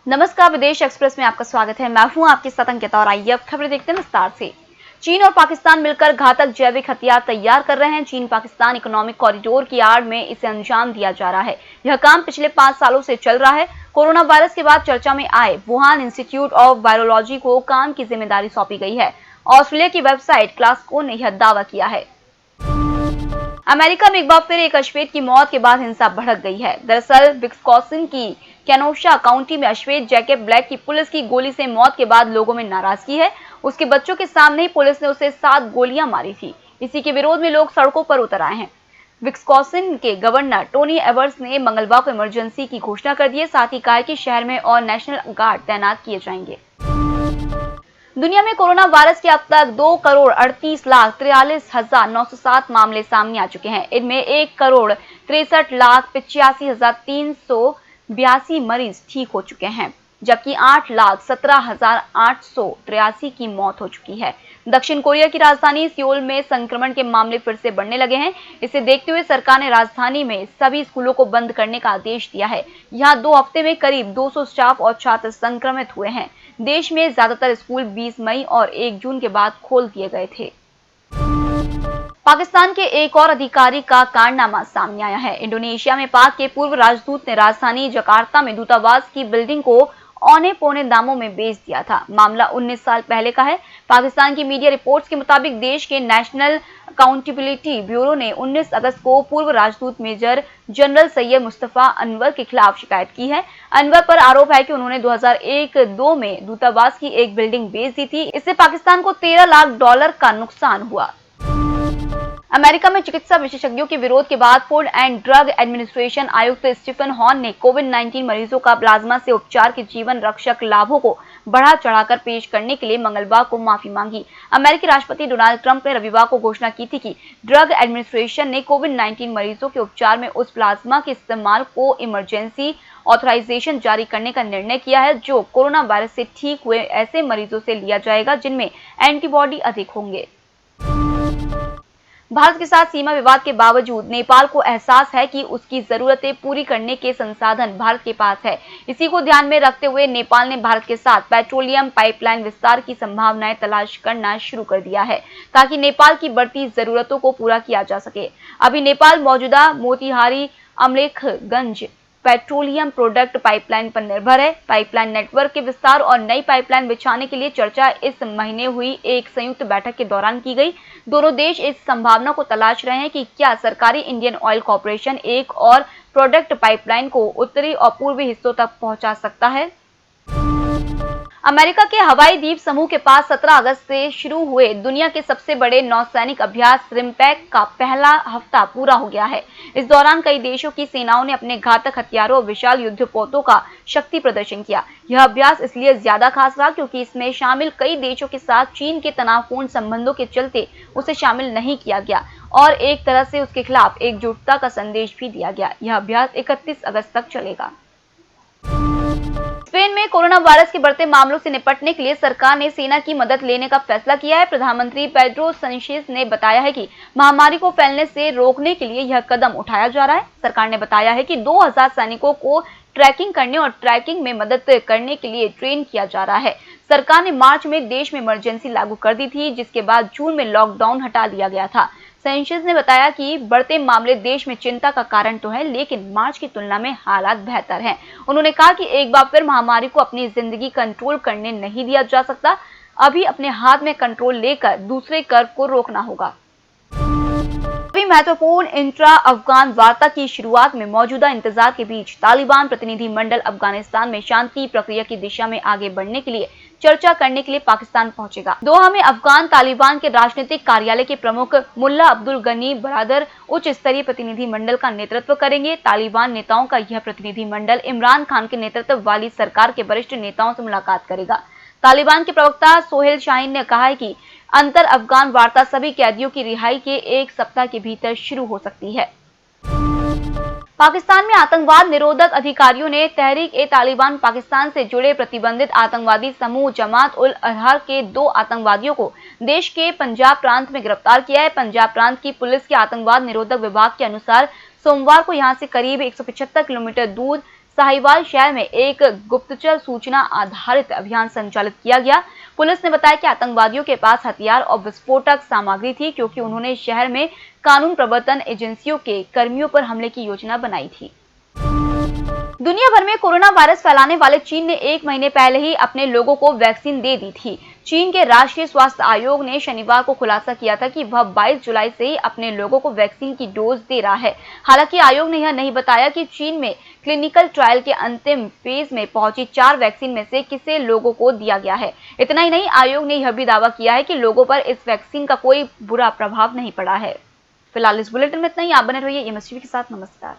नमस्कार, विदेश एक्सप्रेस में आपका स्वागत है। मैं हूं आपके साथ अंकिता और आइए अब खबरें देखते हैं विस्तार से। चीन और पाकिस्तान मिलकर घातक जैविक हथियार तैयार कर रहे हैं। चीन पाकिस्तान इकोनॉमिक कॉरिडोर की आड़ में इसे अंजाम दिया जा रहा है। यह काम पिछले 5 सालों से चल रहा है। कोरोना वायरस के बाद चर्चा में आए वुहान इंस्टीट्यूट ऑफ वायरोलॉजी को काम की जिम्मेदारी सौंपी गई है। ऑस्ट्रेलिया की वेबसाइट क्लासको ने यह दावा किया है। अमेरिका में एक बार फिर एक अश्वेत की मौत के बाद हिंसा भड़क गई है। दरअसल विस्कॉन्सिन की केनोशा काउंटी में अश्वेत जैकब ब्लैक की पुलिस की गोली से मौत के बाद लोगों में नाराजगी है। उसके बच्चों के सामने ही पुलिस ने उसे 7 गोलियां मारी थी। इसी के विरोध में लोग सड़कों पर उतर आए हैं। विस्कॉन्सिन के गवर्नर टोनी एवर्स ने मंगलवार को इमरजेंसी की घोषणा कर दी है। साथ ही कहा कि शहर में और नेशनल गार्ड तैनात किए जाएंगे। दुनिया में कोरोना वायरस के अब तक 2,38,43,907 मामले सामने आ चुके हैं। इनमें 1,63,85,382 मरीज ठीक हो चुके हैं, जबकि 8,17,883 की मौत हो चुकी है। दक्षिण कोरिया की राजधानी सियोल में संक्रमण के मामले फिर से बढ़ने लगे हैं। इसे देखते हुए सरकार ने राजधानी में सभी स्कूलों को बंद करने का आदेश दिया है। यहां 2 हफ्ते में करीब 200 स्टाफ और छात्र संक्रमित हुए हैं। देश में ज्यादातर स्कूल 20 मई और 1 जून के बाद खोल दिए गए थे। पाकिस्तान के एक और अधिकारी का कारनामा सामने आया है। इंडोनेशिया में पाक के पूर्व राजदूत ने राजधानी जकार्ता में दूतावास की बिल्डिंग को औने पौने दामों में बेच दिया था। मामला 19 साल पहले का है। पाकिस्तान की मीडिया रिपोर्ट्स के मुताबिक देश के नेशनल अकाउंटेबिलिटी ब्यूरो ने 19 अगस्त को पूर्व राजदूत मेजर जनरल सैयद मुस्तफा अनवर के खिलाफ शिकायत की है। अनवर पर आरोप है कि उन्होंने 2001-2 में दूतावास की एक बिल्डिंग बेच दी थी। इससे पाकिस्तान को $13 लाख का नुकसान हुआ। अमेरिका में चिकित्सा विशेषज्ञों के विरोध के बाद फूड एंड ड्रग एडमिनिस्ट्रेशन आयुक्त स्टीफन हॉर्न ने कोविड-19 मरीजों का प्लाज्मा से उपचार के जीवन रक्षक लाभों को बढ़ा चढ़ाकर पेश करने के लिए मंगलवार को माफी मांगी। अमेरिकी राष्ट्रपति डोनाल्ड ट्रंप ने रविवार को घोषणा की थी कि ड्रग एडमिनिस्ट्रेशन ने कोविड-19 मरीजों के उपचार में उस प्लाज्मा के इस्तेमाल को इमरजेंसी ऑथराइजेशन जारी करने का निर्णय किया है, जो कोरोना वायरस से ठीक हुए ऐसे मरीजों से लिया जाएगा जिनमें एंटीबॉडी अधिक होंगे। भारत के साथ सीमा विवाद के बावजूद नेपाल को एहसास है कि उसकी जरूरतें पूरी करने के संसाधन भारत के पास है। इसी को ध्यान में रखते हुए नेपाल ने भारत के साथ पेट्रोलियम पाइपलाइन विस्तार की संभावनाएं तलाश करना शुरू कर दिया है, ताकि नेपाल की बढ़ती जरूरतों को पूरा किया जा सके। अभी नेपाल मौजूदा Motihari Amlekhganj petroleum product pipeline पर निर्भर है। पाइपलाइन नेटवर्क के विस्तार और नई पाइपलाइन बिछाने के लिए चर्चा इस महीने हुई एक संयुक्त बैठक के दौरान की गई। दोनों देश इस संभावना को तलाश रहे हैं कि क्या सरकारी इंडियन ऑयल कॉर्पोरेशन एक और प्रोडक्ट पाइपलाइन को उत्तरी और पूर्वी हिस्सों तक पहुंचा सकता है। अमेरिका के हवाई द्वीप समूह के पास 17 अगस्त से शुरू हुए दुनिया के सबसे बड़े नौसैनिक अभ्यास रिम्पैक का पहला हफ्ता पूरा हो गया है। इस दौरान कई देशों की सेनाओं ने अपने घातक हथियारों और विशाल युद्धपोतों का शक्ति प्रदर्शन किया। यह अभ्यास इसलिए ज्यादा खास रहा क्योंकि इसमें शामिल कई देशों के साथ चीन के तनावपूर्ण संबंधों के चलते उसे शामिल नहीं किया गया और एक तरह से उसके खिलाफ एकजुटता का संदेश भी दिया गया। यह अभ्यास 31 अगस्त तक चलेगा। स्पेन में कोरोना वायरस के बढ़ते मामलों से निपटने के लिए सरकार ने सेना की मदद लेने का फैसला किया है। प्रधानमंत्री पेड्रो साnchez ने बताया है कि महामारी को फैलने से रोकने के लिए यह कदम उठाया जा रहा है। सरकार ने बताया है कि 2000 सैनिकों को ट्रैकिंग करने और ट्रैकिंग में मदद करने के लिए ट्रेन किया जा रहा है। सरकार ने मार्च में देश में इमरजेंसी लागू कर दी थी, जिसके बाद जून में लॉकडाउन हटा दिया गया था। साnchez ने बताया कि बढ़ते मामले देश में चिंता का कारण तो है, लेकिन मार्च की तुलना में हालात बेहतर हैं। उन्होंने कहा कि एक बार फिर महामारी को अपनी जिंदगी कंट्रोल करने नहीं दिया जा सकता। अभी अपने हाथ में कंट्रोल लेकर दूसरे कर्व को रोकना होगा। महत्वपूर्ण इंट्रा अफगान वार्ता की शुरुआत में मौजूदा इंतजार के बीच तालिबान प्रतिनिधि मंडल अफगानिस्तान में शांति प्रक्रिया की दिशा में आगे बढ़ने के लिए चर्चा करने के लिए पाकिस्तान पहुंचेगा। दोहा में अफगान तालिबान के राजनीतिक कार्यालय के प्रमुख मुल्ला अब्दुल गनी बरादर उच्च स्तरीय प्रतिनिधि मंडल का नेतृत्व करेंगे। तालिबान नेताओं का यह प्रतिनिधि मंडल इमरान खान के नेतृत्व वाली सरकार के वरिष्ठ नेताओं से मुलाकात करेगा। तालिबान के प्रवक्ता सोहेल शाहीन ने कहा है कि अंतर अफगान वार्ता सभी कैदियों की रिहाई के 1 सप्ताह के भीतर शुरू हो सकती है। पाकिस्तान में आतंकवाद निरोधक अधिकारियों ने तहरीक-ए-तालिबान पाकिस्तान से जुड़े प्रतिबंधित आतंकवादी समूह जमात-उल-अहरार के 2 आतंकवादियों को देश के पंजाब प्रांत में गिरफ्तार किया है। पंजाब प्रांत की पुलिस के आतंकवाद निरोधक विभाग के अनुसार सोमवार को यहां से करीब 175 किलोमीटर दूर साहिवाल शहर में एक गुप्तचर सूचना आधारित अभियान संचालित किया गया। पुलिस ने बताया कि आतंकवादियों के पास हथियार और विस्फोटक सामग्री थी, क्योंकि उन्होंने शहर में कानून प्रवर्तन एजेंसियों के कर्मियों पर हमले की योजना बनाई थी। दुनिया भर में कोरोना वायरस फैलाने वाले चीन ने 1 महीने पहले ही अपने लोगों को वैक्सीन दे दी थी। चीन के राष्ट्रीय स्वास्थ्य आयोग ने शनिवार को खुलासा किया था कि वह 22 जुलाई से ही अपने लोगों को वैक्सीन की डोज दे रहा है। हालांकि आयोग ने यह नहीं बताया कि चीन में क्लिनिकल ट्रायल के अंतिम फेज में पहुंची 4 वैक्सीन में से किसे लोगों को दिया गया है। इतना ही नहीं, आयोग ने यह भी दावा किया है कि लोगों पर इस वैक्सीन का कोई बुरा प्रभाव नहीं पड़ा है। फिलहाल इस बुलेटिन में इतना ही। आप बने रहिए एमएस टीवी के साथ। नमस्कार।